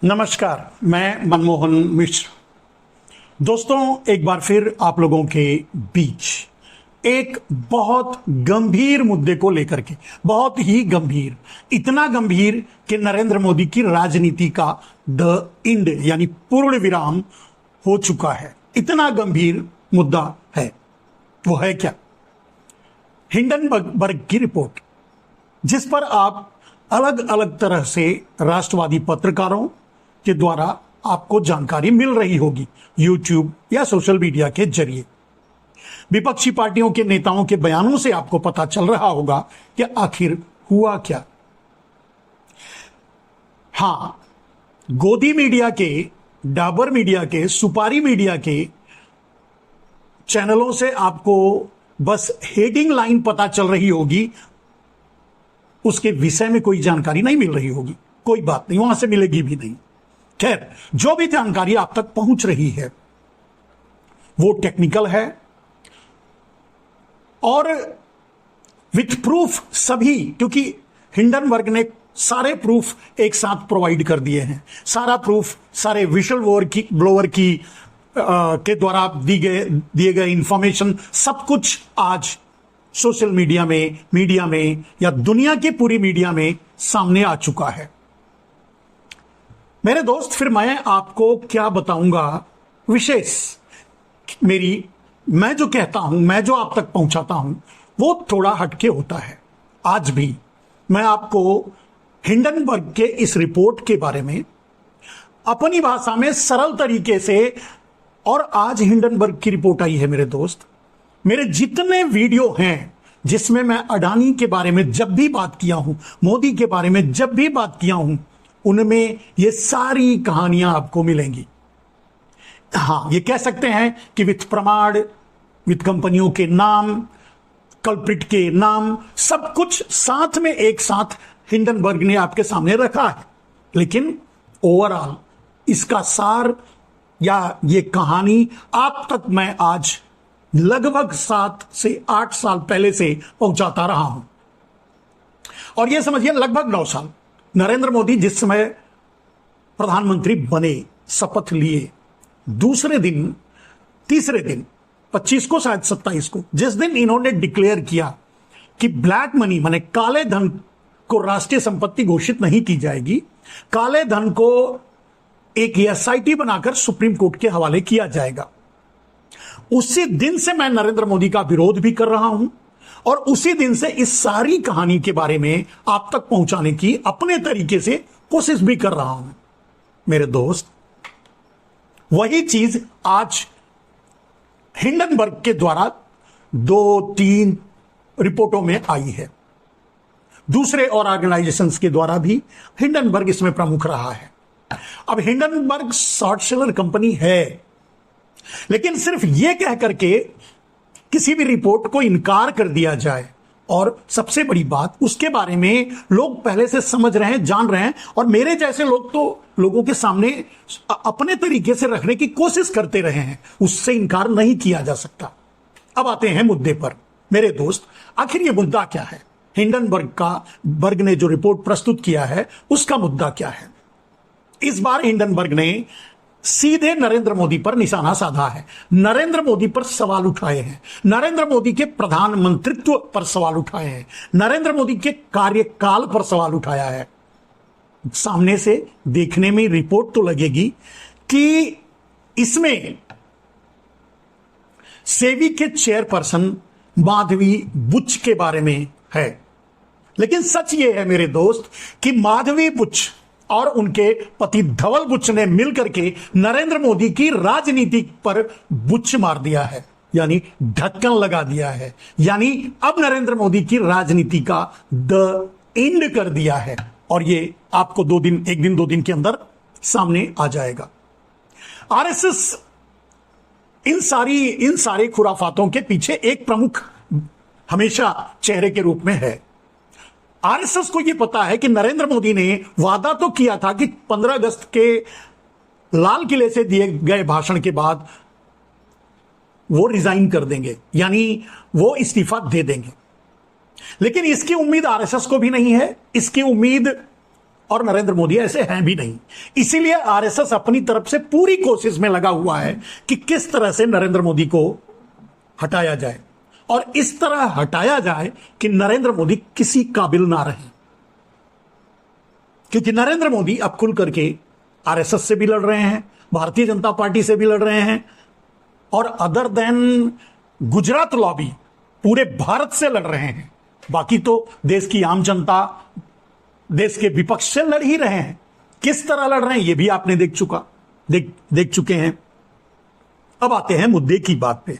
नमस्कार, मैं मनमोहन मिश्र। दोस्तों, एक बार फिर आप लोगों के बीच एक बहुत गंभीर मुद्दे को लेकर के, बहुत ही गंभीर, इतना गंभीर कि नरेंद्र मोदी की राजनीति का द इंड यानी पूर्ण विराम हो चुका है। इतना गंभीर मुद्दा है। वो है क्या? हिंडनबर्ग की रिपोर्ट, जिस पर आप अलग अलग तरह से राष्ट्रवादी पत्रकारों के द्वारा आपको जानकारी मिल रही होगी, यूट्यूब या सोशल मीडिया के जरिए। विपक्षी पार्टियों के नेताओं के बयानों से आपको पता चल रहा होगा कि आखिर हुआ क्या। हां, गोदी मीडिया के, डाबर मीडिया के, सुपारी मीडिया के चैनलों से आपको बस हेडिंग लाइन पता चल रही होगी, उसके विषय में कोई जानकारी नहीं मिल रही होगी। कोई बात नहीं, वहां से मिलेगी भी नहीं। खैर, जो भी जानकारी आप तक पहुंच रही है वो टेक्निकल है और विथ प्रूफ सभी, क्योंकि हिंडनबर्ग ने सारे प्रूफ एक साथ प्रोवाइड कर दिए हैं। सारा प्रूफ, सारे विशल ब्लोअर की के द्वारा दिए गए इंफॉर्मेशन, सब कुछ आज सोशल मीडिया में या दुनिया की पूरी मीडिया में सामने आ चुका है। मेरे दोस्त, फिर मैं आपको क्या बताऊंगा विशेष। मैं जो कहता हूं, मैं जो आप तक पहुंचाता हूं, वो थोड़ा हटके होता है। आज भी मैं आपको हिंडनबर्ग के इस रिपोर्ट के बारे में अपनी भाषा में सरल तरीके से, और आज हिंडनबर्ग की रिपोर्ट आई है मेरे दोस्त। मेरे जितने वीडियो हैं जिसमें मैं अडानी के बारे में जब भी बात किया हूं, मोदी के बारे में जब भी बात किया हूं, उनमें ये सारी कहानियां आपको मिलेंगी। हां, ये कह सकते हैं कि विथ प्रमाण, विथ कंपनियों के नाम, कल्प्रिट के नाम, सब कुछ साथ में एक साथ हिंडनबर्ग ने आपके सामने रखा है। लेकिन ओवरऑल इसका सार या ये कहानी आप तक मैं आज लगभग 7 से 8 साल पहले से पहुंचाता रहा हूं। और ये समझिए लगभग 9 साल। नरेंद्र मोदी जिस समय प्रधानमंत्री बने, शपथ लिए, दूसरे दिन, तीसरे दिन, 25 को शायद 27 को, जिस दिन इन्होंने डिक्लेयर किया कि ब्लैक मनी माने काले धन को राष्ट्रीय संपत्ति घोषित नहीं की जाएगी, काले धन को एक एसआईटी बनाकर सुप्रीम कोर्ट के हवाले किया जाएगा, उसी दिन से मैं नरेंद्र मोदी का विरोध भी कर रहा हूं और उसी दिन से इस सारी कहानी के बारे में आप तक पहुंचाने की अपने तरीके से कोशिश भी कर रहा हूं। मेरे दोस्त, वही चीज आज हिंडनबर्ग के द्वारा 2-3 रिपोर्टों में आई है। दूसरे और ऑर्गेनाइजेशंस के द्वारा भी हिंडनबर्ग इसमें प्रमुख रहा है। अब हिंडनबर्ग शॉर्ट सेलर कंपनी है, लेकिन सिर्फ यह कह करके किसी भी रिपोर्ट को इनकार कर दिया जाए, और सबसे बड़ी बात, उसके बारे में लोग पहले से समझ रहे हैं, जान रहे हैं, और मेरे जैसे लोग तो लोगों के सामने अपने तरीके से रखने की कोशिश करते रहे हैं, उससे इनकार नहीं किया जा सकता। अब आते हैं मुद्दे पर। मेरे दोस्त, आखिर यह मुद्दा क्या है? हिंडनबर्ग ने जो रिपोर्ट प्रस्तुत किया है, उसका मुद्दा क्या है? इस बार हिंडनबर्ग ने सीधे नरेंद्र मोदी पर निशाना साधा है, नरेंद्र मोदी पर सवाल उठाए हैं, नरेंद्र मोदी के प्रधानमंत्रित्व पर सवाल उठाए हैं, नरेंद्र मोदी के कार्यकाल पर सवाल उठाया है। सामने से देखने में रिपोर्ट तो लगेगी कि इसमें सेबी के चेयरपर्सन माधवी बुच के बारे में है, लेकिन सच यह है मेरे दोस्त कि माधवी बुच और उनके पति धवल बुच ने मिलकर के नरेंद्र मोदी की राजनीति पर बुच मार दिया है, यानी ढक्कन लगा दिया है, यानी अब नरेंद्र मोदी की राजनीति का द एंड कर दिया है। और ये आपको 2 दिन, 1 दिन 2 दिन के अंदर सामने आ जाएगा। आरएसएस इन सारी खुराफातों के पीछे एक प्रमुख हमेशा चेहरे के रूप में है। आरएसएस को यह पता है कि नरेंद्र मोदी ने वादा तो किया था कि 15 अगस्त के लाल किले से दिए गए भाषण के बाद वो रिजाइन कर देंगे, यानी वो इस्तीफा दे देंगे। लेकिन इसकी उम्मीद आरएसएस को भी नहीं है, इसकी उम्मीद और नरेंद्र मोदी ऐसे हैं भी नहीं। इसीलिए आरएसएस अपनी तरफ से पूरी कोशिश में लगा हुआ है कि किस तरह से नरेंद्र मोदी को हटाया जाए, और इस तरह हटाया जाए कि नरेंद्र मोदी किसी काबिल ना रहे। क्योंकि नरेंद्र मोदी अब खुल करके आरएसएस से भी लड़ रहे हैं, भारतीय जनता पार्टी से भी लड़ रहे हैं, और अदर देन गुजरात लॉबी पूरे भारत से लड़ रहे हैं। बाकी तो देश की आम जनता, देश के विपक्ष से लड़ ही रहे हैं। किस तरह लड़ रहे हैं यह भी आपने देख चुके हैं। अब आते हैं मुद्दे की बात पे।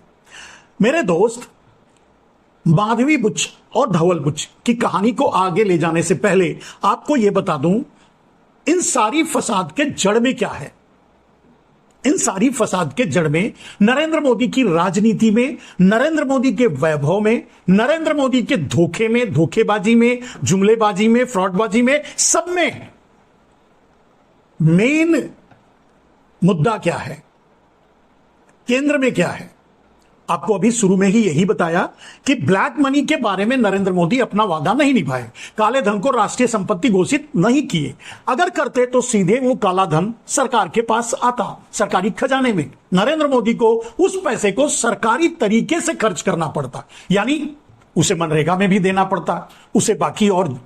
मेरे दोस्त, माधवी बुच और धवल बुच की कहानी को आगे ले जाने से पहले आपको यह बता दूं, इन सारी फसाद के जड़ में क्या है। इन सारी फसाद के जड़ में नरेंद्र मोदी की राजनीति में, नरेंद्र मोदी के वैभव में, नरेंद्र मोदी के धोखे में, धोखेबाजी में, जुमलेबाजी में, फ्रॉडबाजी में, सब में मेन मुद्दा क्या है, केंद्र में क्या है। आपको अभी शुरू में ही यही बताया कि ब्लैक मनी के बारे में नरेंद्र मोदी अपना वादा नहीं निभाए, काले धन को राष्ट्रीय संपत्ति घोषित नहीं किए। अगर करते तो सीधे वो काला धन सरकार के पास आता, सरकारी खजाने में। नरेंद्र मोदी को उस पैसे को सरकारी तरीके से खर्च करना पड़ता, यानी उसे मनरेगा में भी देना पड़ता, उसे बाकी और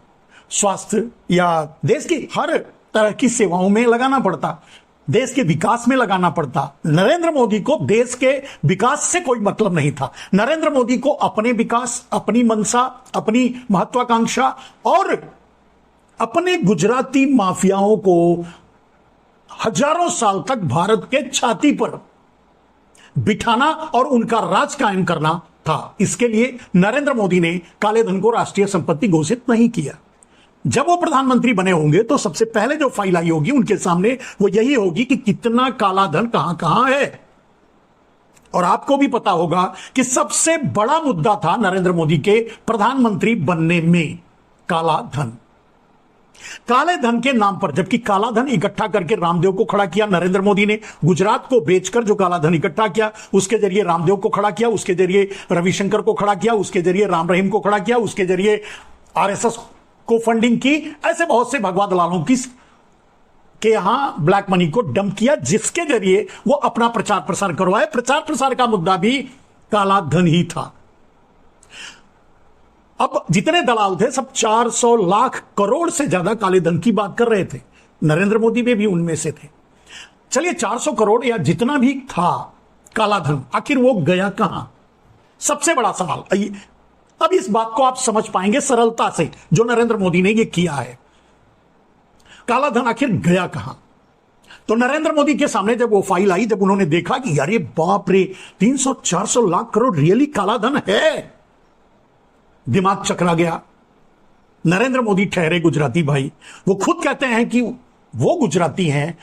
स्वास्थ्य या देश की हर तरह की सेवाओं में लगाना पड़ता, देश के विकास में लगाना पड़ता। नरेंद्र मोदी को देश के विकास से कोई मतलब नहीं था। नरेंद्र मोदी को अपने विकास, अपनी मंशा, अपनी महत्वाकांक्षा और अपने गुजराती माफियाओं को हजारों साल तक भारत के छाती पर बिठाना और उनका राज कायम करना था। इसके लिए नरेंद्र मोदी ने काले धन को राष्ट्रीय संपत्ति घोषित नहीं किया। जब वो प्रधानमंत्री बने होंगे तो सबसे पहले जो फाइल आई होगी उनके सामने वो यही होगी कि कितना काला धन कहां कहां है। और आपको भी पता होगा कि सबसे बड़ा मुद्दा था नरेंद्र मोदी के प्रधानमंत्री बनने में काला धन। काले धन के नाम पर, जबकि काला धन इकट्ठा करके रामदेव को खड़ा किया नरेंद्र मोदी ने, गुजरात को बेचकर जो काला धन इकट्ठा किया उसके जरिए रामदेव को खड़ा किया, उसके जरिए रविशंकर को खड़ा किया, उसके जरिए राम रहीम को खड़ा किया, उसके जरिए आरएसएस को फंडिंग की। ऐसे बहुत से भगवा दलालों की के यहां ब्लैक मनी को डंप किया, जिसके जरिए वो अपना प्रचार प्रसार करवाए। प्रचार प्रसार का मुद्दा भी काला धन ही था। अब जितने दलाल थे सब 400 लाख करोड़ से ज्यादा काले धन की बात कर रहे थे। नरेंद्र मोदी भी उनमें से थे। चलिए 400 करोड़ या जितना भी था काला धन, आखिर वो गया कहां? सबसे बड़ा सवाल। अब इस बात को आप समझ पाएंगे सरलता से जो नरेंद्र मोदी ने ये किया है। काला धन आखिर गया कहां? तो नरेंद्र मोदी के सामने जब वो फाइल आई, जब उन्होंने देखा कि यार ये बाप रे 300-400 लाख करोड़ रियली काला धन है, दिमाग चकरा गया। नरेंद्र मोदी ठहरे गुजराती भाई, वो खुद कहते हैं कि वो गुजराती हैं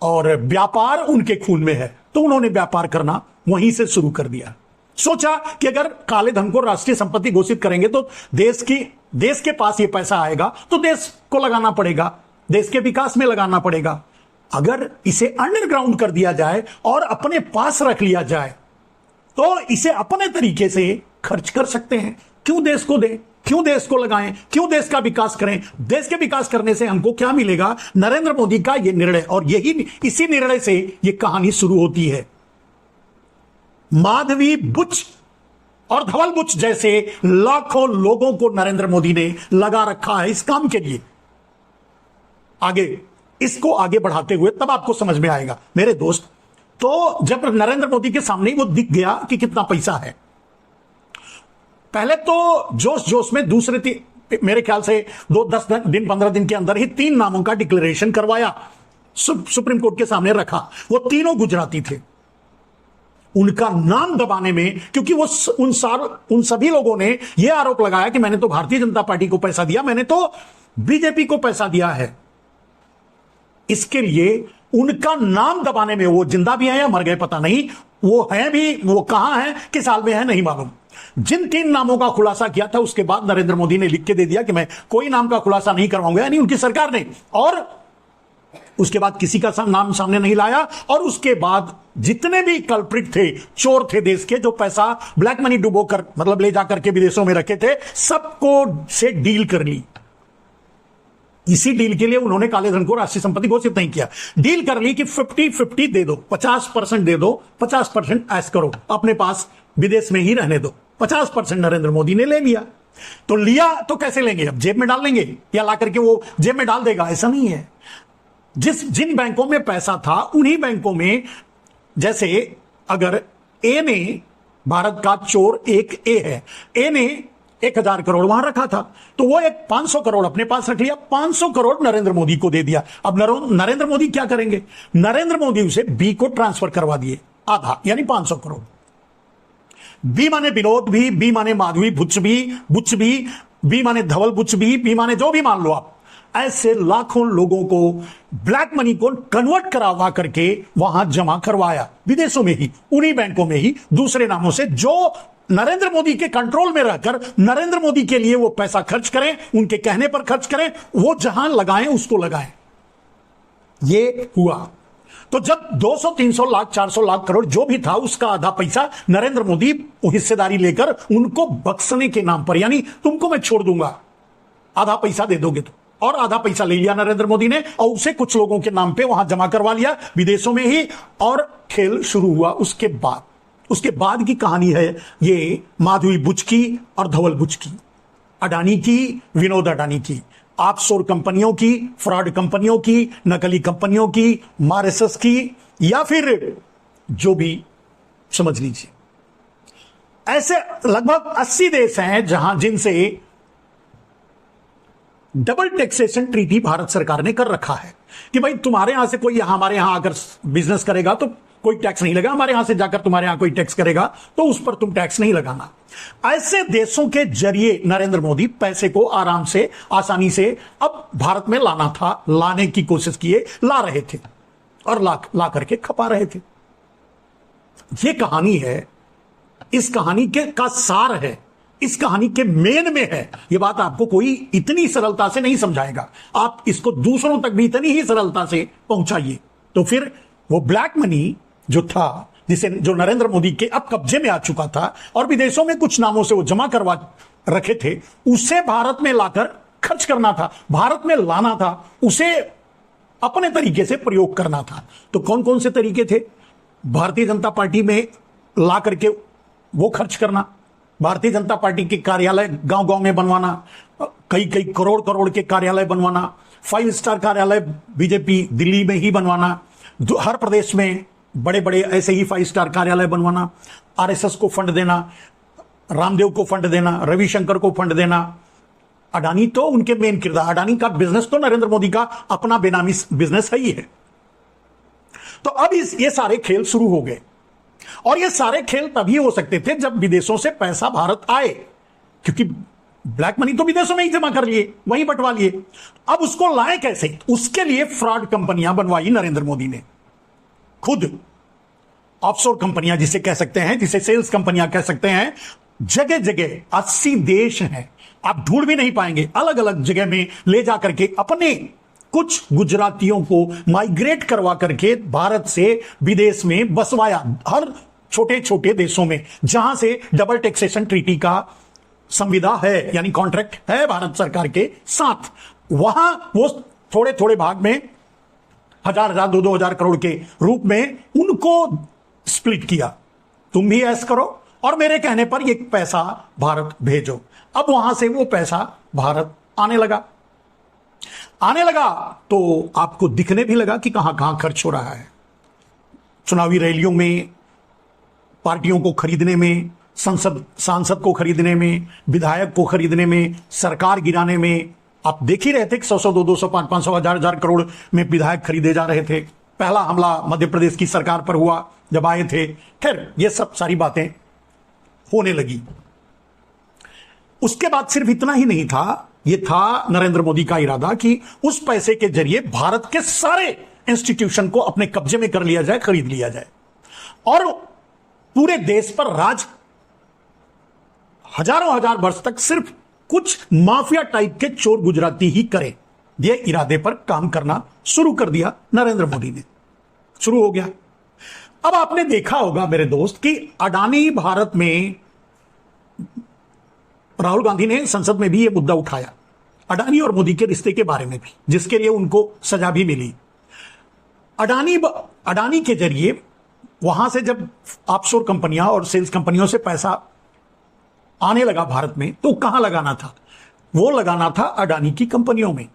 और व्यापार उनके खून में है, तो उन्होंने व्यापार करना वहीं से शुरू कर दिया। सोचा कि अगर काले धन को राष्ट्रीय संपत्ति घोषित करेंगे तो देश के पास ये पैसा आएगा तो देश को लगाना पड़ेगा, देश के विकास में लगाना पड़ेगा। अगर इसे अंडरग्राउंड कर दिया जाए और अपने पास रख लिया जाए तो इसे अपने तरीके से खर्च कर सकते हैं। क्यों देश को दें, क्यों देश को लगाएं, क्यों देश का विकास करें? देश के विकास करने से हमको क्या मिलेगा? नरेंद्र मोदी का यह निर्णय, और इसी निर्णय से यह कहानी शुरू होती है। माधवी बुच और धवल बुच जैसे लाखों लोगों को नरेंद्र मोदी ने लगा रखा है इस काम के लिए। इसको आगे बढ़ाते हुए तब आपको समझ में आएगा मेरे दोस्त। तो जब नरेंद्र मोदी के सामने वो दिख गया कि कितना पैसा है, पहले तो जोश जोश में मेरे ख्याल से 10 दिन 15 दिन के अंदर ही 3 नामों का डिक्लेरेशन करवाया, सुप्रीम कोर्ट के सामने रखा। वो तीनों गुजराती थे। उनका नाम दबाने में, क्योंकि वो उन सभी लोगों ने यह आरोप लगाया कि मैंने तो भारतीय जनता पार्टी को पैसा दिया, मैंने तो बीजेपी को पैसा दिया है। इसके लिए उनका नाम दबाने में, वो जिंदा भी हैं या मर गए पता नहीं, वो हैं भी, वो कहां हैं, किस हाल में है नहीं मालूम। जिन 3 नामों का खुलासा किया था उसके बाद नरेंद्र मोदी ने लिख के दे दिया कि मैं कोई नाम का खुलासा नहीं करवाऊंगा, यानी उनकी सरकार ने। और उसके बाद किसी का नाम सामने नहीं लाया। और उसके बाद जितने भी कल्प्रिट थे, चोर थे देश के, जो पैसा ब्लैक मनी डुबो कर, मतलब ले जाकर के विदेशों में रखे थे, सबको से डील कर ली। इसी डील के लिए उन्होंने काले धन को राष्ट्रीय संपत्ति घोषित नहीं किया। डील कर ली कि 50-50 दे दो, 50% दे दो, 50% ऐश करो, अपने पास विदेश में ही रहने दो। 50% नरेंद्र मोदी ने ले लिया। तो लिया तो कैसे लेंगे? अब जेब में डाल लेंगे या ला करके वो जेब में डाल देगा? ऐसा नहीं है। जिन बैंकों में पैसा था उन्हीं बैंकों में, जैसे अगर ए ने, भारत का चोर एक ए है, ए ने 1000 करोड़ वहां रखा था, तो वो एक 500 करोड़ अपने पास रख लिया, 500 करोड़ नरेंद्र मोदी को दे दिया। अब नरेंद्र मोदी क्या करेंगे? नरेंद्र मोदी उसे बी को ट्रांसफर करवा दिए, आधा, यानी 500 करोड़। बी माने विनोद भी, बी माने माधवी बुच भी, बी माने धवल बुच भी, बी माने जो भी मान लो आप। ऐसे लाखों लोगों को ब्लैक मनी को कन्वर्ट करावा करके वहां जमा करवाया, विदेशों में ही, उन्हीं बैंकों में ही, दूसरे नामों से, जो नरेंद्र मोदी के कंट्रोल में रहकर नरेंद्र मोदी के लिए वो पैसा खर्च करें, उनके कहने पर खर्च करें, वो जहां लगाएं उसको लगाएं। ये हुआ। तो जब 200, 300 लाख, 400 लाख करोड़ जो भी था, उसका आधा पैसा नरेंद्र मोदी हिस्सेदारी लेकर उनको बख्शने के नाम पर, यानी तुमको मैं छोड़ दूंगा, आधा पैसा दे दोगे तो, और आधा पैसा ले लिया नरेंद्र मोदी ने और उसे कुछ लोगों के नाम पे वहां जमा करवा लिया विदेशों में ही, और खेल शुरू हुआ। उसके बाद की कहानी है ये माधवी बुच की और धवल बुच की, अडानी की, विनोद अडानी की, ऑफशोर कंपनियों की, फ्रॉड कंपनियों की, नकली कंपनियों की, मॉरिशस की, या फिर जो भी समझ लीजिए। ऐसे लगभग 80 देश हैं जिनसे डबल टैक्सेशन ट्रीटी भारत सरकार ने कर रखा है कि भाई तुम्हारे यहां से कोई हमारे यहां आकर बिजनेस करेगा तो कोई टैक्स नहीं लगा, हमारे यहां से जाकर तुम्हारे यहां कोई टैक्स करेगा तो उस पर तुम टैक्स नहीं लगाना। ऐसे देशों के जरिए नरेंद्र मोदी पैसे को आराम से, आसानी से अब भारत में लाने की कोशिश किए, ला रहे थे और ला करके खपा रहे थे। यह कहानी है, इस कहानी का सार है, इस कहानी के मेन में है। यह बात आपको कोई इतनी सरलता से नहीं समझाएगा, आप इसको दूसरों तक भी इतनी ही सरलता से पहुंचाइए। तो फिर वो ब्लैक मनी जो था, जो नरेंद्र मोदी के अब कब्जे में आ चुका था और विदेशों में कुछ नामों से वो जमा करवा रखे थे, उसे भारत में लाकर खर्च करना था, भारत में लाना था, उसे अपने तरीके से प्रयोग करना था। तो कौन कौन से तरीके थे? भारतीय जनता पार्टी में ला करके वो खर्च करना, भारतीय जनता पार्टी के कार्यालय गांव गांव में बनवाना, कई करोड़ के कार्यालय बनवाना, 5 स्टार कार्यालय बीजेपी दिल्ली में ही बनवाना, हर प्रदेश में बड़े बड़े ऐसे ही 5 स्टार कार्यालय बनवाना, आरएसएस को फंड देना, रामदेव को फंड देना, रविशंकर को फंड देना। अडानी तो उनके मेन किरदार, अडानी का बिजनेस तो नरेंद्र मोदी का अपना बेनामी बिजनेस है ही है। तो अब ये सारे खेल शुरू हो गए, और ये सारे खेल तभी हो सकते थे जब विदेशों से पैसा भारत आए, क्योंकि ब्लैक मनी तो विदेशों में ही जमा कर लिए, वहीं बंटवा लिए। अब उसको लाए कैसे? उसके लिए फ्रॉड कंपनियां बनवाई नरेंद्र मोदी ने खुद, ऑफशोर कंपनियां जिसे कह सकते हैं, जिसे सेल्स कंपनियां कह सकते हैं। जगह जगह 80 देश हैं, आप ढूंढ भी नहीं पाएंगे, अलग अलग जगह में ले जाकर के अपने कुछ गुजरातियों को माइग्रेट करवा करके भारत से विदेश में बसवाया, हर छोटे छोटे देशों में जहां से डबल टैक्सेशन ट्रीटी का संविदा है, यानी कॉन्ट्रैक्ट है भारत सरकार के साथ। वहां वो थोड़े थोड़े भाग में 1000, 2,000 करोड़ के रूप में उनको स्प्लिट किया। तुम भी ऐसा करो और मेरे कहने पर ये पैसा भारत भेजो। अब वहां से वो पैसा भारत आने लगा तो आपको दिखने भी लगा कि कहां कहां खर्च हो रहा है। चुनावी रैलियों में, पार्टियों को खरीदने में, सांसद को खरीदने में, विधायक को खरीदने में, सरकार गिराने में। आप देख ही रहे थे कि 100, 200, 500, 1000 करोड़ में विधायक खरीदे जा रहे थे। पहला हमला मध्य प्रदेश की सरकार पर हुआ जब आए थे। खैर, ये सब सारी बातें होने लगी। उसके बाद सिर्फ इतना ही नहीं था, यह था नरेंद्र मोदी का इरादा कि उस पैसे के जरिए भारत के सारे इंस्टीट्यूशन को अपने कब्जे में कर लिया जाए, खरीद लिया जाए, और पूरे देश पर राज हजारों हजार वर्ष तक सिर्फ कुछ माफिया टाइप के चोर गुजराती ही करे। ये इरादे पर काम करना शुरू कर दिया नरेंद्र मोदी ने। शुरू हो गया। अब आपने देखा होगा मेरे दोस्त कि अडानी भारत में, राहुल गांधी ने संसद में भी यह मुद्दा उठाया, अडानी और मोदी के रिश्ते के बारे में भी, जिसके लिए उनको सजा भी मिली। अडानी के जरिए वहां से जब ऑफशोर कंपनियां और सेल्स कंपनियों से पैसा आने लगा भारत में, तो कहां लगाना था? वो लगाना था अडानी की कंपनियों में।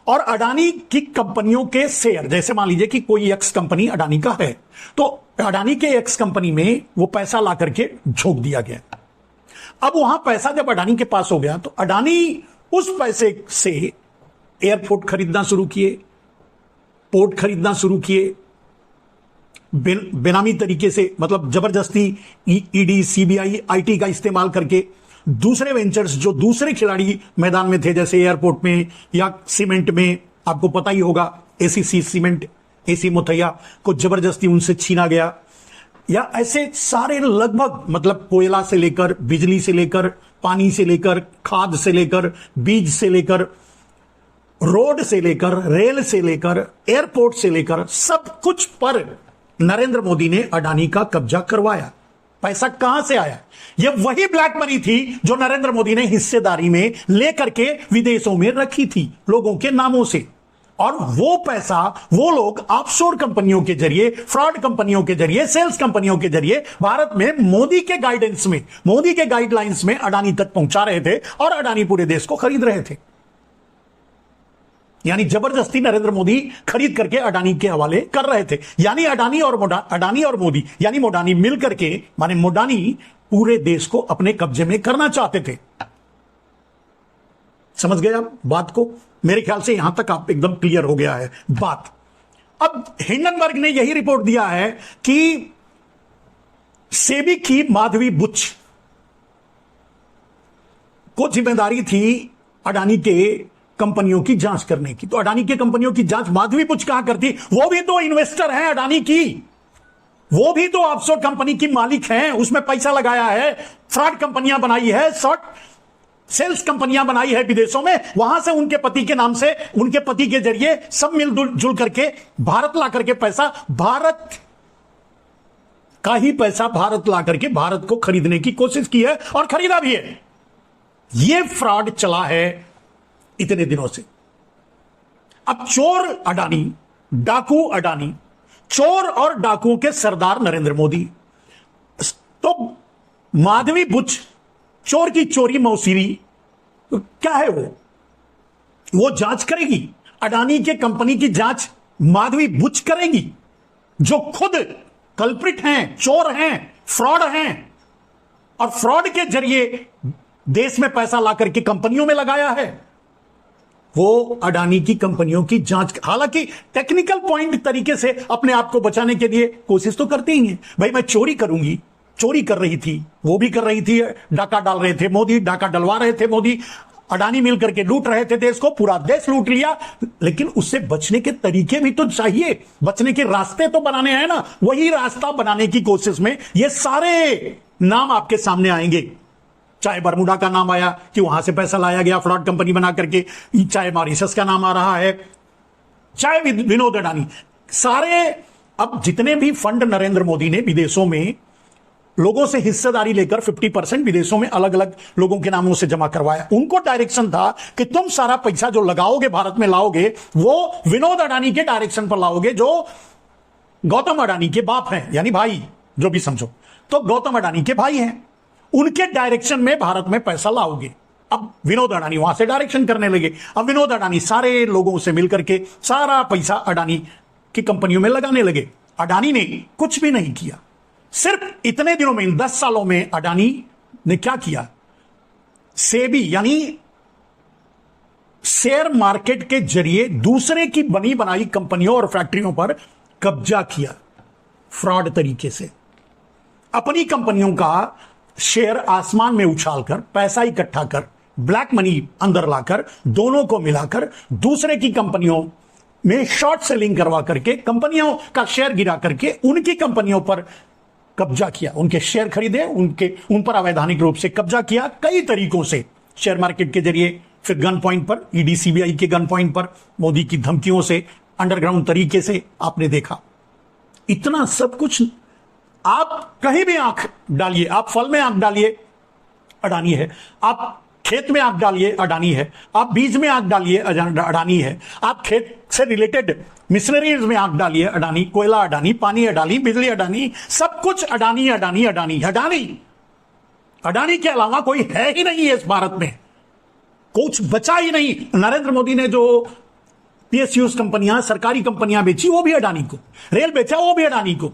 और अडानी की कंपनियों के शेयर, जैसे मान लीजिए कि कोई एक्स कंपनी अडानी का है, तो अडानी के एक्स कंपनी में वो पैसा ला करके झोंक दिया गया। अब वहां पैसा जब अडानी के पास हो गया, तो अडानी उस पैसे से एयरपोर्ट खरीदना शुरू किए, पोर्ट खरीदना शुरू किए, बेनामी तरीके से, मतलब जबरदस्ती ईडी, सीबीआई, आईटी का इस्तेमाल करके दूसरे वेंचर्स जो दूसरे खिलाड़ी मैदान में थे, जैसे एयरपोर्ट में या सीमेंट में, आपको पता ही होगा, एसीसी सीमेंट, एसी मुथैया को जबरदस्ती उनसे छीना गया, या ऐसे सारे लगभग, मतलब कोयला से लेकर, बिजली से लेकर, पानी से लेकर, खाद से लेकर, बीज से लेकर, रोड से लेकर, रेल से लेकर, एयरपोर्ट से लेकर, सब कुछ पर नरेंद्र मोदी ने अडानी का कब्जा करवाया। पैसा कहां से आया? यह वही ब्लैक मनी थी जो नरेंद्र मोदी ने हिस्सेदारी में लेकर के विदेशों में रखी थी लोगों के नामों से। और वो पैसा वो लोग ऑफशोर कंपनियों के जरिए, फ्रॉड कंपनियों के जरिए, सेल्स कंपनियों के जरिए भारत में मोदी के गाइडेंस में, मोदी के गाइडलाइंस में अडानी तक पहुंचा रहे थे और अडानी पूरे देश को खरीद रहे थे। यानी जबरदस्ती नरेंद्र मोदी खरीद करके अडानी के हवाले कर रहे थे। यानी अडानी और मोदी, यानी मोडानी मिल करके, माने मोडानी पूरे देश को अपने कब्जे में करना चाहते थे। समझ गए आप बात को? मेरे ख्याल से यहां तक आप एकदम क्लियर हो गया है बात। अब हिंडनबर्ग ने यही रिपोर्ट दिया है कि सेबी की माधवी बुच को जिम्मेदारी थी अडानी के कंपनियों की जांच करने की। तो अडानी के कंपनियों की जांच माधवी बुच कहां करती? वो भी तो इन्वेस्टर हैं अडानी की, वो भी तो ऑफशोर कंपनी की मालिक हैं, उसमें पैसा लगाया है, फ्रॉड कंपनियां बनाई है, शॉर्ट सेल्स कंपनियां बनाई है विदेशों में, वहां से उनके पति के नाम से, उनके पति के जरिए सब मिलजुल करके भारत ला करके पैसा, भारत का ही पैसा भारत ला करके भारत को खरीदने की कोशिश की है और खरीदा भी है। यह फ्रॉड चला है इतने दिनों से। अब चोर अडानी, डाकू अडानी, चोर और डाकुओं के सरदार नरेंद्र मोदी। तो माधवी बुच, चोर की चोरी मौसीरी, तो क्या है वो जांच करेगी। अडानी के कंपनी की जांच माधवी बुच करेगी, जो खुद कल्प्रिट हैं, चोर हैं, फ्रॉड हैं, और फ्रॉड के जरिए देश में पैसा ला करके कंपनियों में लगाया है। वो अडानी की कंपनियों की जांच, हालांकि टेक्निकल पॉइंट तरीके से अपने आप को बचाने के लिए कोशिश तो करते ही हैं। भाई मैं चोरी करूंगी, चोरी कर रही थी, वो भी कर रही थी, डाका डाल रहे थे मोदी, डाका डलवा रहे थे मोदी, अडानी मिल करके लूट रहे थे देश को, पूरा देश लूट लिया। लेकिन उससे बचने के तरीके भी तो चाहिए, बचने के रास्ते तो बनाने हैं ना। वही रास्ता बनाने की कोशिश में ये सारे नाम आपके सामने आएंगे। चाहे बरमुडा का नाम आया कि वहां से पैसा लाया गया फ्रॉड कंपनी बना करके, चाहे मॉरिशस का नाम आ रहा है, चाहे विनोद अडानी, सारे अब जितने भी फंड नरेंद्र मोदी ने विदेशों में लोगों से हिस्सेदारी लेकर 50% विदेशों में अलग अलग लोगों के नामों से जमा करवाया, उनको डायरेक्शन था कि तुम सारा पैसा जो लगाओगे भारत में लाओगे, वो विनोद अडानी के डायरेक्शन पर लाओगे, जो गौतम अडानी के बाप हैं, यानी भाई, जो भी समझो, तो गौतम अडानी के भाई हैं, उनके डायरेक्शन में भारत में पैसा लाओगे। अब विनोद अडानी वहां से डायरेक्शन करने लगे। अब विनोद अडानी सारे लोगों से मिलकर के सारा पैसा अडानी की कंपनियों में लगाने लगे। अडानी ने कुछ भी नहीं किया। सिर्फ इतने दिनों में, इन 10 सालों में अडानी ने क्या किया? सेबी यानी शेयर मार्केट के जरिए दूसरे की बनी बनाई कंपनियों और फैक्ट्रियों पर कब्जा किया फ्रॉड तरीके से। अपनी कंपनियों का शेयर आसमान में उछालकर, पैसा इकट्ठा कर, ब्लैक मनी अंदर लाकर, दोनों को मिलाकर दूसरे की कंपनियों में शॉर्ट सेलिंग करवा करके, कंपनियों का शेयर गिरा करके उनकी कंपनियों पर कब्जा किया, उनके शेयर खरीदे, उन पर अवैधानिक रूप से कब्जा किया कई तरीकों से, शेयर मार्केट के जरिए, फिर गन पॉइंट पर, ईडी सीबीआई के गन पॉइंट पर, मोदी की धमकियों से, अंडरग्राउंड तरीके से आपने देखा। इतना सब कुछ आप कहीं भी आंख डालिए, आप फल में आंख डालिए, अडानी है, आप खेत में आग डालिए अडानी है, आप बीज में आग डालिए अडानी है, आप खेत से रिलेटेड मिशनरीज में आग डालिए अडानी, कोयला अडानी, पानी अडानी, बिजली अडानी, सब कुछ अडानी अडानी अडानी अडानी। अडानी के अलावा कोई है ही नहीं है इस भारत में, कुछ बचा ही नहीं। नरेंद्र मोदी ने जो पीएसयूज कंपनियां, सरकारी कंपनियां बेची वो भी अडानी को, रेल बेचा वो भी अडानी को,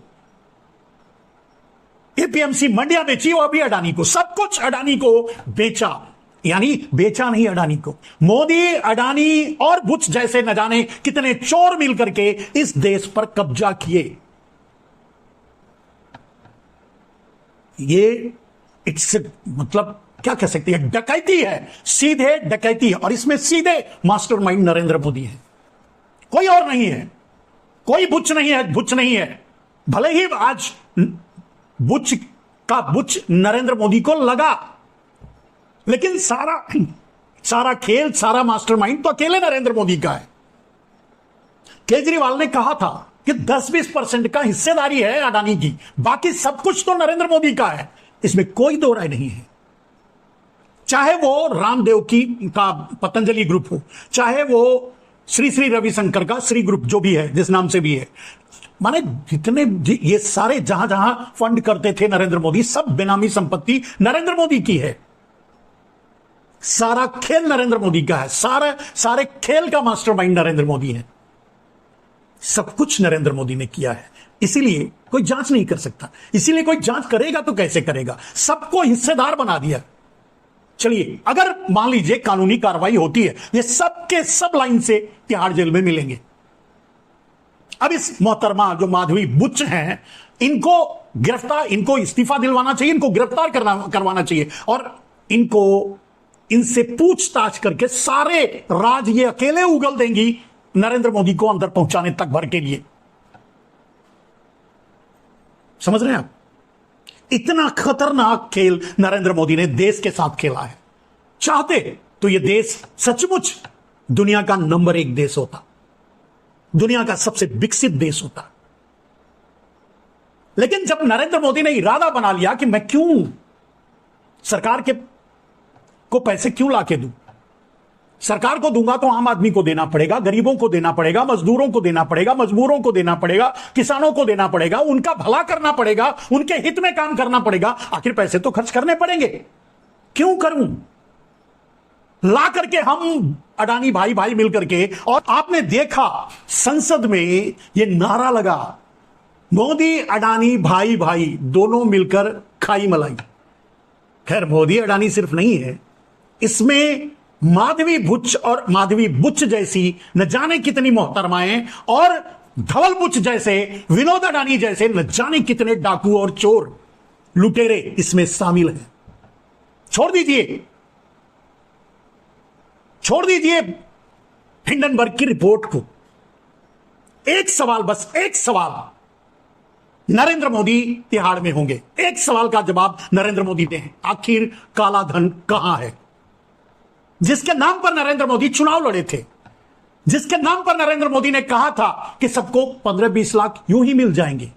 एपीएमसी मंडियां बेची वो भी अडानी को, सब कुछ अडानी को बेचा, यानी बेचा नहीं अडानी को। मोदी, अडानी और बुच जैसे न जाने कितने चोर मिलकर के इस देश पर कब्जा किए। ये इट्स मतलब क्या कह सकते हैं, डकैती है, सीधे डकैती है। और इसमें सीधे मास्टरमाइंड नरेंद्र मोदी है, कोई और नहीं है, कोई बुच नहीं है, बुच नहीं है। भले ही आज बुच का बुच नरेंद्र मोदी को लगा, लेकिन सारा खेल, सारा मास्टरमाइंड तो अकेले नरेंद्र मोदी का है। केजरीवाल ने कहा था कि 10-20% का हिस्सेदारी है अडानी की, बाकी सब कुछ तो नरेंद्र मोदी का है, इसमें कोई दो राय नहीं है। चाहे वो रामदेव का पतंजलि ग्रुप हो, चाहे वो श्री श्री रविशंकर का श्री ग्रुप जो भी है, जिस नाम से भी है, माने जितने ये सारे जहां जहां फंड करते थे नरेंद्र मोदी, सब बेनामी संपत्ति नरेंद्र मोदी की है। सारा खेल नरेंद्र मोदी का है, सारे खेल का मास्टरमाइंड नरेंद्र मोदी है। सब कुछ नरेंद्र मोदी ने किया है, इसीलिए कोई जांच नहीं कर सकता, इसीलिए कोई जांच करेगा तो कैसे करेगा, सबको हिस्सेदार बना दिया। चलिए, अगर मान लीजिए कानूनी कार्रवाई होती है, ये सब के सब लाइन से तिहाड़ जेल में मिलेंगे। अब इस मोहतरमा जो माधवी बुच हैं, इनको गिरफ्तार, इनको इस्तीफा दिलवाना चाहिए, इनको गिरफ्तार करवाना चाहिए, और इनसे पूछताछ करके सारे राज ये अकेले उगल देंगी नरेंद्र मोदी को अंदर पहुंचाने तक भर के लिए। समझ रहे हैं आप? इतना खतरनाक खेल नरेंद्र मोदी ने देश के साथ खेला है। चाहते तो यह देश सचमुच दुनिया का नंबर 1 देश होता, दुनिया का सबसे विकसित देश होता। लेकिन जब नरेंद्र मोदी ने इरादा बना लिया कि मैं क्यों सरकार को पैसे क्यों लाके दूं, सरकार को दूंगा तो आम आदमी को देना पड़ेगा, गरीबों को देना पड़ेगा, मजदूरों को देना पड़ेगा, मजबूरों को देना पड़ेगा, किसानों को देना पड़ेगा, उनका भला करना पड़ेगा, उनके हित में काम करना पड़ेगा, आखिर पैसे तो खर्च करने पड़ेंगे, क्यों करूं? ला करके हम अडानी भाई भाई मिलकर के, और आपने देखा संसद में यह नारा लगा, मोदी अडानी भाई भाई दोनों मिलकर खाई मलाई। खैर, मोदी अडानी सिर्फ नहीं है, इसमें माधवी बुच और माधवी बुच जैसी न जाने कितनी मोहतरमाएं, और धवल बुच जैसे, विनोद अडानी जैसे न जाने कितने डाकू और चोर लुटेरे इसमें शामिल हैं। छोड़ दीजिए हिंडनबर्ग की रिपोर्ट को। एक सवाल, बस एक सवाल, नरेंद्र मोदी तिहाड़ में होंगे, एक सवाल का जवाब नरेंद्र मोदी दें, आखिर काला धन कहां है? जिसके नाम पर नरेंद्र मोदी चुनाव लड़े थे, जिसके नाम पर नरेंद्र मोदी ने कहा था कि सबको 15-20 लाख यूं ही मिल जाएंगे,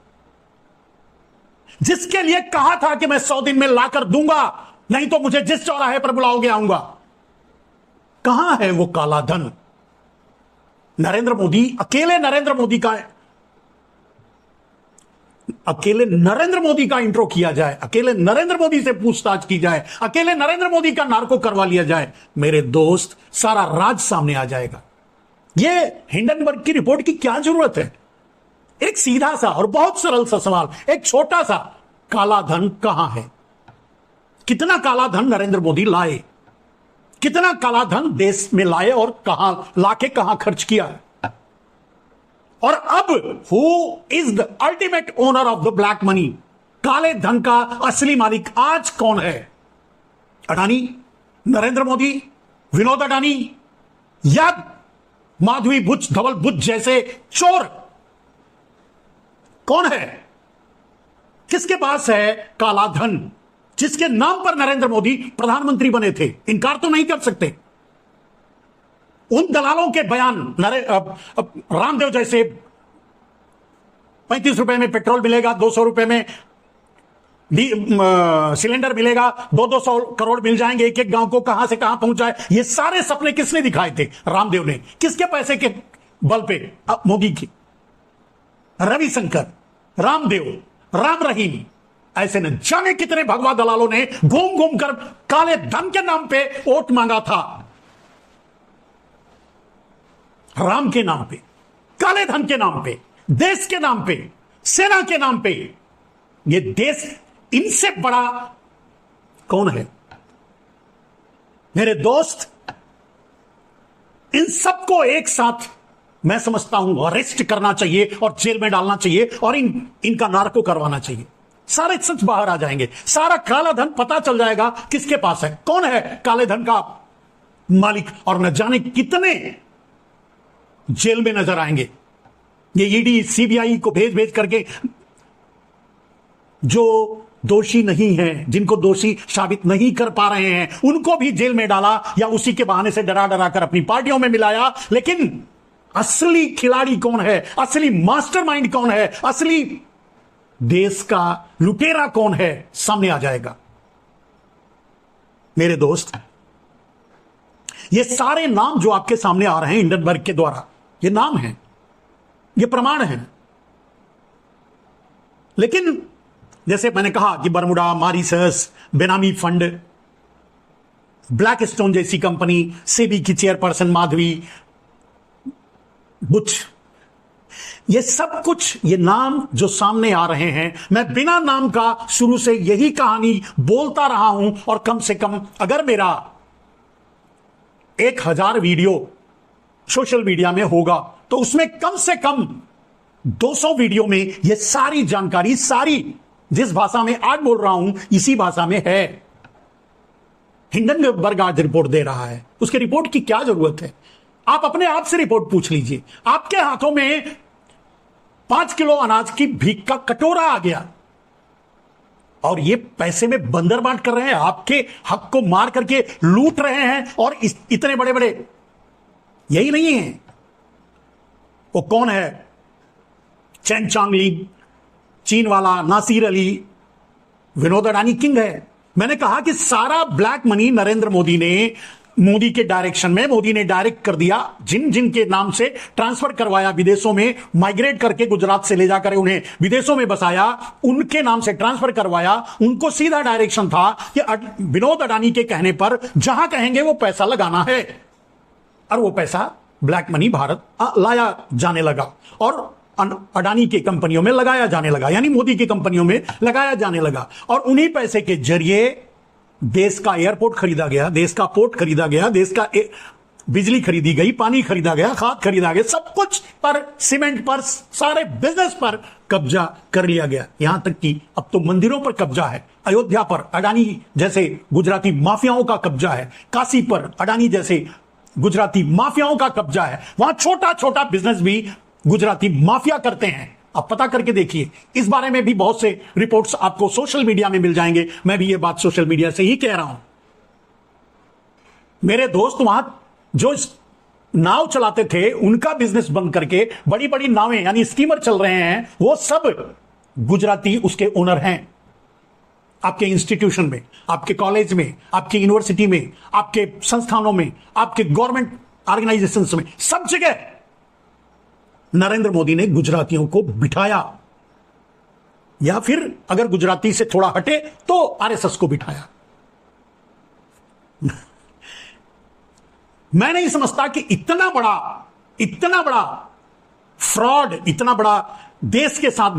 जिसके लिए कहा था कि मैं 100 दिन में लाकर दूंगा, नहीं तो मुझे जिस चौराहे पर बुलाओगे आऊंगा, कहां है वो काला धन? नरेंद्र मोदी, अकेले नरेंद्र मोदी का इंट्रो किया जाए, अकेले नरेंद्र मोदी से पूछताछ की जाए, अकेले नरेंद्र मोदी का नार्को करवा लिया जाए, मेरे दोस्त, सारा राज सामने आ जाएगा। यह हिंडनबर्ग की रिपोर्ट की क्या जरूरत है? एक सीधा सा और बहुत सरल सा सवाल, एक छोटा सा, काला धन कहां है? कितना काला धन नरेंद्र मोदी लाए, कितना काला धन देश में लाए और कहां लाके कहां खर्च किया? और अब who is the ultimate owner of the black money? काले धन का असली मालिक आज कौन है? अडानी, नरेंद्र मोदी, विनोद अडानी, या माधवी बुच, धवल बुच जैसे चोर? कौन है? किसके पास है काला धन, जिसके नाम पर नरेंद्र मोदी प्रधानमंत्री बने थे? इनकार तो नहीं कर सकते। उन दलालों के बयान, रामदेव जैसे 35 रुपए में पेट्रोल मिलेगा, 200 रुपए में सिलेंडर मिलेगा, 200 करोड़ मिल जाएंगे एक एक गांव को, कहां से कहां पहुंचाए, ये सारे सपने किसने दिखाए थे? रामदेव ने। किसके पैसे के बल पे? मोदी की। रविशंकर, रामदेव, राम रहीम, ऐसे न जाने कितने भगवा दलालों ने घूम घूम कर काले धन के नाम पे वोट मांगा था। राम के नाम पे, काले धन के नाम पे, देश के नाम पे, सेना के नाम पे। ये देश, इनसे बड़ा कौन है? मेरे दोस्त, इन सबको एक साथ मैं समझता हूं अरेस्ट करना चाहिए और जेल में डालना चाहिए और इनका नार्को करवाना चाहिए। सारे सच बाहर आ जाएंगे, सारा काला धन पता चल जाएगा किसके पास है, कौन है काले धन का मालिक, और न जाने कितने जेल में नजर आएंगे। ये ईडी सीबीआई को भेज भेज करके जो दोषी नहीं हैं, जिनको दोषी साबित नहीं कर पा रहे हैं, उनको भी जेल में डाला या उसी के बहाने से डरा डरा कर अपनी पार्टियों में मिलाया। लेकिन असली खिलाड़ी कौन है, असली मास्टरमाइंड कौन है, असली देश का लुटेरा कौन है, सामने आ जाएगा। मेरे दोस्त, ये सारे नाम जो आपके सामने आ रहे हैं हिंडनबर्ग के द्वारा, ये नाम हैं, ये प्रमाण हैं। लेकिन जैसे मैंने कहा कि बरमुडा, मॉरिशस, बेनामी फंड, ब्लैकस्टोन जैसी कंपनी, सेबी की चेयरपर्सन माधवी बुच, ये सब कुछ, ये नाम जो सामने आ रहे हैं, मैं बिना नाम का शुरू से यही कहानी बोलता रहा हूं। और कम से कम अगर मेरा 1000 वीडियो सोशल मीडिया में होगा तो उसमें कम से कम 200 वीडियो में ये सारी जानकारी, सारी जिस भाषा में आज बोल रहा हूं इसी भाषा में है। हिंडनबर्ग आज रिपोर्ट दे रहा है, उसके रिपोर्ट की क्या जरूरत है? आप अपने आप से रिपोर्ट पूछ लीजिए। आपके हाथों में 5 किलो अनाज की भीख का कटोरा आ गया और ये पैसे में बंदर बांट कर रहे हैं, आपके हक को मार करके लूट रहे हैं। और इतने बड़े बड़े, यही नहीं है, वो कौन है, चेन चांगली, चीन वाला नासिर अली, विनोद अडानी किंग है। मैंने कहा कि सारा ब्लैक मनी नरेंद्र मोदी ने, मोदी के डायरेक्शन में, मोदी ने डायरेक्ट कर दिया, जिन जिन के नाम से ट्रांसफर करवाया, विदेशों में माइग्रेट करके गुजरात से ले जाकर उन्हें विदेशों में बसाया, उनके नाम से ट्रांसफर करवाया, उनको सीधा डायरेक्शन था कि विनोद अडानी के कहने पर जहां कहेंगे वो पैसा लगाना है। और वो पैसा ब्लैक मनी भारत लाया जाने लगा और अडानी की कंपनियों में लगाया जाने लगा, यानी मोदी की कंपनियों में लगाया जाने लगा। और उन्हीं पैसे के जरिए देश का एयरपोर्ट खरीदा गया, देश का पोर्ट खरीदा गया, देश का बिजली खरीदी गई, पानी खरीदा गया, खाद खरीदा गया, सब कुछ पर, सीमेंट पर, सारे बिजनेस पर कब्जा कर लिया गया। यहां तक कि अब तो मंदिरों पर कब्जा है, अयोध्या पर अडानी जैसे गुजराती माफियाओं का कब्जा है, काशी पर अडानी जैसे गुजराती माफियाओं का कब्जा है। वहां छोटा छोटा बिजनेस भी गुजराती माफिया करते हैं। आप पता करके देखिए, इस बारे में भी बहुत से रिपोर्ट्स आपको सोशल मीडिया में मिल जाएंगे। मैं भी ये बात सोशल मीडिया से ही कह रहा हूं। मेरे दोस्त, वहां जो नाव चलाते थे उनका बिजनेस बंद करके बड़ी बड़ी नावें यानी स्टीमर चल रहे हैं, वो सब गुजराती उसके ओनर हैं। आपके इंस्टीट्यूशन में, आपके कॉलेज में, आपकी यूनिवर्सिटी में, आपके संस्थानों में, आपके गवर्नमेंट ऑर्गेनाइजेशंस में, सब जगह नरेंद्र मोदी ने गुजरातियों को बिठाया, या फिर अगर गुजराती से थोड़ा हटे तो आरएसएस को बिठाया। मैं नहीं समझता कि इतना बड़ा फ्रॉड, इतना बड़ा देश के साथ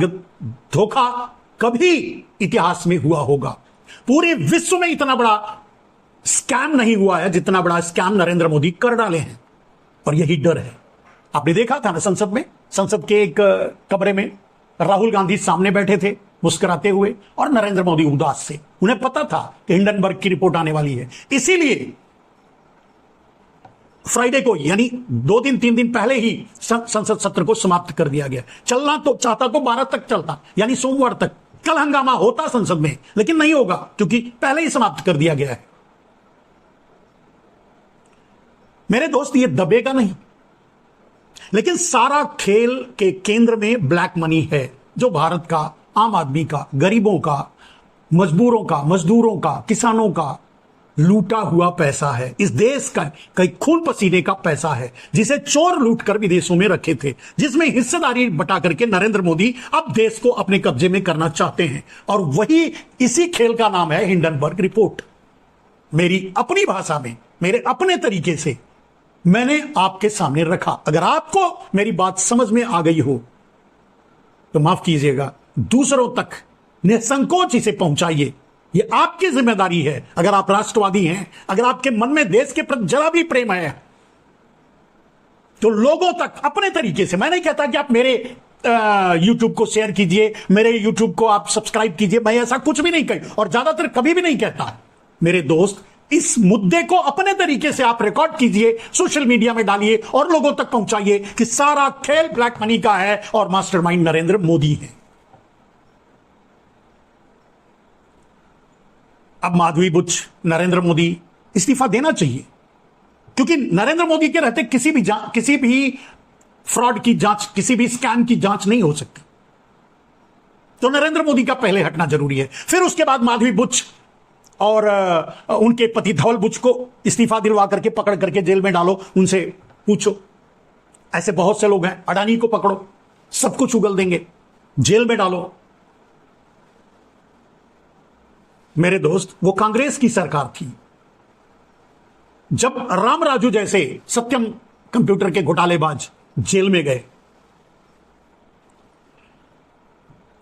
धोखा कभी इतिहास में हुआ होगा। पूरे विश्व में इतना बड़ा स्कैम नहीं हुआ है जितना बड़ा स्कैम नरेंद्र मोदी कर डाले हैं। और यही डर है। आपने देखा था ना, संसद के एक कमरे में राहुल गांधी सामने बैठे थे मुस्कुराते हुए और नरेंद्र मोदी उदास से। उन्हें पता था कि हिंडनबर्ग की रिपोर्ट आने वाली है, इसीलिए फ्राइडे को, यानी 2 दिन 3 दिन पहले ही संसद सत्र को समाप्त कर दिया गया। चलना तो चाहता तो 12 तक चलता, यानी सोमवार तक कल हंगामा होता संसद में, लेकिन नहीं होगा क्योंकि पहले ही समाप्त कर दिया गया है। मेरे दोस्त, ये दबेगा नहीं। लेकिन सारा खेल के केंद्र में ब्लैक मनी है, जो भारत का, आम आदमी का, गरीबों का, मजबूरों का, मजदूरों का, किसानों का लूटा हुआ पैसा है। इस देश का कई खून पसीने का पैसा है जिसे चोर लूट कर विदेशों में रखे थे, जिसमें हिस्सेदारी बटा करके नरेंद्र मोदी अब देश को अपने कब्जे में करना चाहते हैं। और वही इसी खेल का नाम है हिंडनबर्ग रिपोर्ट। मेरी अपनी भाषा में, मेरे अपने तरीके से मैंने आपके सामने रखा। अगर आपको मेरी बात समझ में आ गई हो तो माफ कीजिएगा, दूसरों तक निसंकोच इसे पहुंचाइए। ये आपकी जिम्मेदारी है। अगर आप राष्ट्रवादी हैं, अगर आपके मन में देश के प्रति जरा भी प्रेम है, तो लोगों तक अपने तरीके से, मैं नहीं कहता कि आप मेरे YouTube को शेयर कीजिए, मेरे YouTube को आप सब्सक्राइब कीजिए, मैं ऐसा कुछ भी नहीं कही और ज्यादातर कभी भी नहीं कहता। मेरे दोस्त, इस मुद्दे को अपने तरीके से आप रिकॉर्ड कीजिए, सोशल मीडिया में डालिए और लोगों तक पहुंचाइए कि सारा खेल ब्लैक मनी का है और मास्टरमाइंड नरेंद्र मोदी है। अब माधवी बुच, नरेंद्र मोदी इस्तीफा देना चाहिए, क्योंकि नरेंद्र मोदी के रहते किसी भी फ्रॉड की जांच, किसी भी स्कैम की जांच नहीं हो सकती। तो नरेंद्र मोदी का पहले हटना जरूरी है। फिर उसके बाद माधवी बुच और उनके पति धवल बुच को इस्तीफा दिलवा करके पकड़ करके जेल में डालो, उनसे पूछो। ऐसे बहुत से लोग हैं, अडानी को पकड़ो, सब कुछ उगल देंगे, जेल में डालो। मेरे दोस्त, वो कांग्रेस की सरकार थी जब राम राजू जैसे सत्यम कंप्यूटर के घोटालेबाज जेल में गए।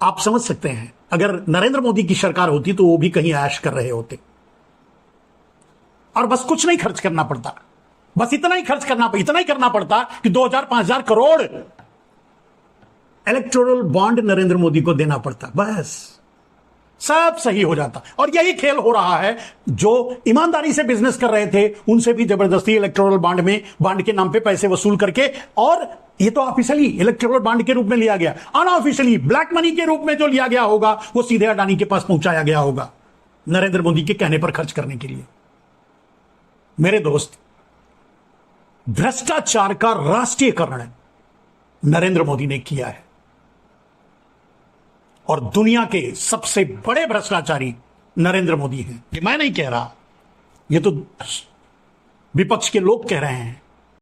आप समझ सकते हैं, अगर नरेंद्र मोदी की सरकार होती तो वो भी कहीं ऐश कर रहे होते और बस कुछ नहीं खर्च करना पड़ता, बस इतना ही करना पड़ता कि 2000-5000 करोड़ इलेक्टोरल बॉन्ड नरेंद्र मोदी को देना पड़ता, बस सब सही हो जाता। और यही खेल हो रहा है। जो ईमानदारी से बिजनेस कर रहे थे उनसे भी जबरदस्ती इलेक्टोरल बॉन्ड के नाम पे पैसे वसूल करके, और ये तो ऑफिशियली इलेक्टोरल बॉन्ड के रूप में लिया गया, अनऑफिशियली ब्लैक मनी के रूप में जो लिया गया होगा वो सीधे अडानी के पास पहुंचाया गया होगा नरेंद्र मोदी के कहने पर खर्च करने के लिए। मेरे दोस्त, भ्रष्टाचार का राष्ट्रीयकरण नरेंद्र मोदी ने किया है और दुनिया के सबसे बड़े भ्रष्टाचारी नरेंद्र मोदी हैं। ये मैं नहीं कह रहा, ये तो विपक्ष के लोग कह रहे हैं।